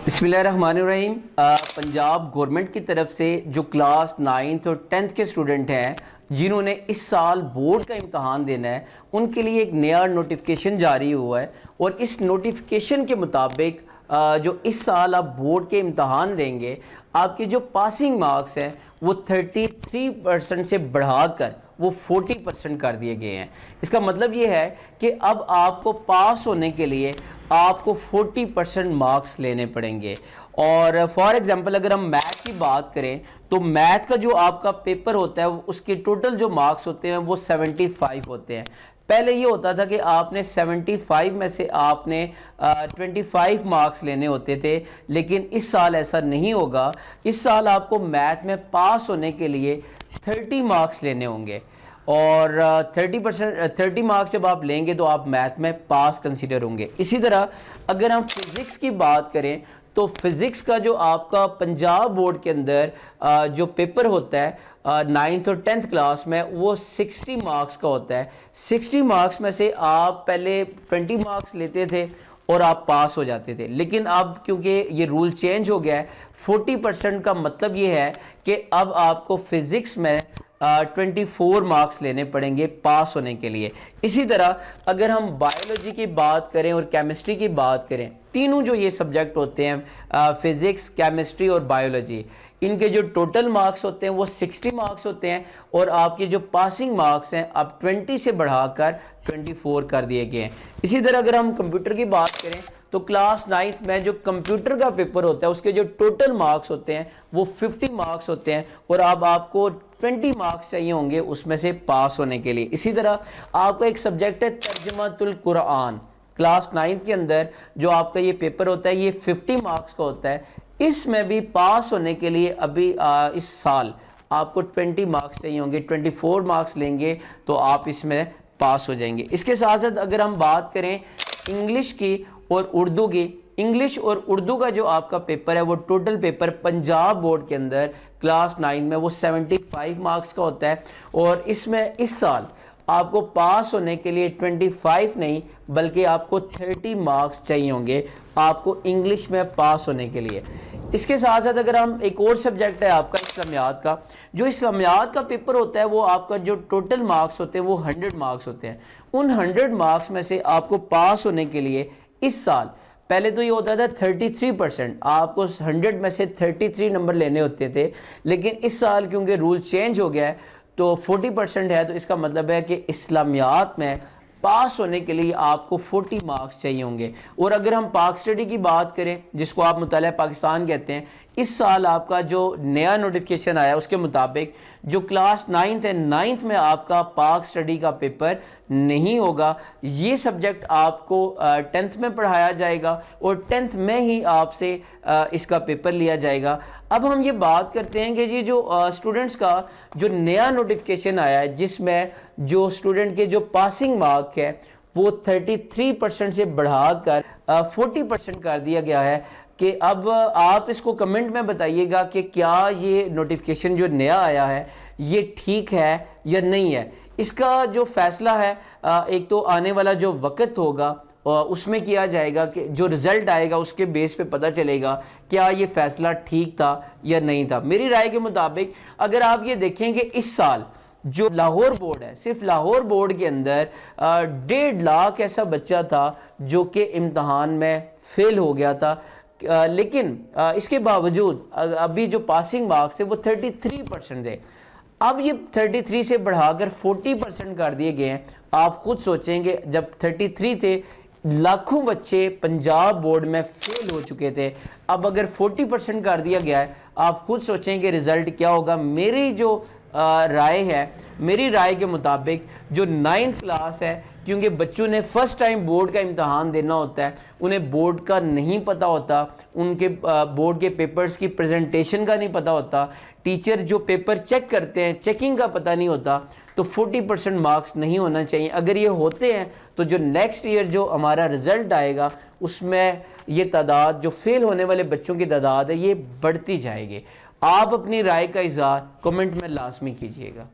बिस्मिल्लाहिर्रहमानिर्रहीम। पंजाब गवर्नमेंट की तरफ से जो क्लास 9th और 10th के स्टूडेंट हैं जिन्होंने इस साल बोर्ड का इम्तहान देना है, उनके लिए एक नया नोटिफिकेशन जारी हुआ है। और इस नोटिफिकेशन के मुताबिक जो इस साल आप बोर्ड के इम्तहान देंगे, आपके जो पासिंग मार्क्स हैं वो 33% से बढ़ाकर वो 40% कर दिए गए हैं। इसका मतलब ये है कि अब आपको पास होने के लिए आपको 40% मार्क्स लेने पड़ेंगे। और फॉर एग्जांपल अगर हम मैथ की बात करें तो मैथ का जो आपका पेपर होता है उसके टोटल जो मार्क्स होते हैं वो 75 होते हैं। पहले ये होता था कि आपने 75 में से आपने 25 मार्क्स लेने होते थे, लेकिन इस साल ऐसा नहीं होगा। इस साल आपको मैथ में पास होने के लिए 30 मार्क्स लेने होंगे और 30 मार्क्स जब आप लेंगे तो आप मैथ में पास कंसीडर होंगे। इसी तरह अगर हम फिज़िक्स की बात करें तो फिज़िक्स का जो आपका पंजाब बोर्ड के अंदर जो पेपर होता है 9th और 10th क्लास में वो 60 मार्क्स का होता है। 60 मार्क्स में से आप पहले 20 मार्क्स लेते थे और आप पास हो जाते थे, लेकिन अब क्योंकि ये रूल चेंज हो गया है 40% का मतलब ये है कि अब आपको फिज़िक्स में 24 मार्क्स लेने पड़ेंगे पास होने के लिए। इसी तरह अगर हम बायोलॉजी की बात करें और केमिस्ट्री की बात करें, तीनों जो ये सब्जेक्ट होते हैं फिज़िक्स, केमिस्ट्री और बायोलॉजी, इनके जो टोटल मार्क्स होते हैं वो 60 मार्क्स होते हैं और आपके जो पासिंग मार्क्स हैं अब 20 से बढ़ाकर 24 कर दिए गए हैं। इसी तरह अगर हम कंप्यूटर की बात करें तो क्लास 9th में जो कंप्यूटर का पेपर होता है उसके जो टोटल मार्क्स होते हैं वो 50 मार्क्स होते हैं और अब आपको 20 मार्क्स चाहिए होंगे उसमें से पास होने के लिए। इसी तरह आपका एक सब्जेक्ट है तर्जुमातुल कुरान, क्लास 9th के अंदर जो आपका ये पेपर होता है ये 50 मार्क्स का होता है। इसमें भी पास होने के लिए अभी इस साल आपको 20 मार्क्स चाहिए होंगे, 24 मार्क्स लेंगे तो आप इसमें पास हो जाएंगे। इसके साथ साथ अगर हम बात करें इंग्लिश की और उर्दू की, इंग्लिश और उर्दू का जो आपका पेपर है वो टोटल पेपर पंजाब बोर्ड के अंदर क्लास 9 में वो 75 मार्क्स का होता है और इसमें इस साल आपको पास होने के लिए 25 नहीं बल्कि आपको 30 मार्क्स चाहिए होंगे आपको इंग्लिश में पास होने के लिए। इसके साथ साथ अगर हम एक और सब्जेक्ट है आपका इस्लामियात का, जो इस्लामियात का पेपर होता है वो आपका जो टोटल मार्क्स होते हैं वो 100 मार्क्स होते हैं। उन 100 मार्क्स में से आपको पास होने के लिए इस साल पहले तो ये होता था 33%, आपको 100 में से 33 नंबर लेने होते थे, लेकिन इस साल क्योंकि रूल चेंज हो गया है तो 40% है। तो इसका मतलब है कि इस्लामियात में पास होने के लिए आपको 40 मार्क्स चाहिए होंगे। और अगर हम पाक स्टडी की बात करें जिसको आप मुताला पाकिस्तान कहते हैं, इस साल आपका जो नया नोटिफिकेशन आया उसके मुताबिक जो क्लास 9th है 9th में आपका पाक स्टडी का पेपर नहीं होगा। ये सब्जेक्ट आपको 10th में पढ़ाया जाएगा और 10th में ही आपसे इसका पेपर लिया जाएगा। अब हम ये बात करते हैं कि जी जो स्टूडेंट्स का जो नया नोटिफिकेशन आया है जिसमें जो स्टूडेंट के जो पासिंग मार्क है वो 33% से बढ़ाकर 40% कर दिया गया है। कि अब आप इसको कमेंट में बताइएगा कि क्या ये नोटिफिकेशन जो नया आया है ये ठीक है या नहीं है। इसका जो फैसला है एक तो आने वाला जो वक्त होगा उसमें किया जाएगा कि जो रिज़ल्ट आएगा उसके बेस पे पता चलेगा क्या ये फैसला ठीक था या नहीं था। मेरी राय के मुताबिक अगर आप ये देखेंगे इस साल जो लाहौर बोर्ड है, सिर्फ लाहौर बोर्ड के अंदर 1.5 लाख ऐसा बच्चा था जो कि इम्तहान में फेल हो गया था, लेकिन इसके बावजूद अभी जो पासिंग मार्क्स थे वो 33% थे। अब ये 33 से बढ़ाकर 40% कर दिए गए हैं। आप खुद सोचेंगे जब 33 थे लाखों बच्चे पंजाब बोर्ड में फेल हो चुके थे, अब अगर 40% कर दिया गया है आप खुद सोचेंगे रिजल्ट क्या होगा। मेरी जो राय है, मेरी राय के मुताबिक जो 9th क्लास है, क्योंकि बच्चों ने फर्स्ट टाइम बोर्ड का इम्तहान देना होता है, उन्हें बोर्ड का नहीं पता होता, उनके बोर्ड के पेपर्स की प्रेजेंटेशन का नहीं पता होता, टीचर जो पेपर चेक करते हैं चेकिंग का पता नहीं होता, तो 40% मार्क्स नहीं होना चाहिए। अगर ये होते हैं तो जो नेक्स्ट ईयर जो हमारा रिज़ल्ट आएगा उसमें ये तादाद जो फेल होने वाले बच्चों की तादाद है ये बढ़ती जाएगी। आप अपनी राय का इज़हार कमेंट में लाजमी कीजिएगा।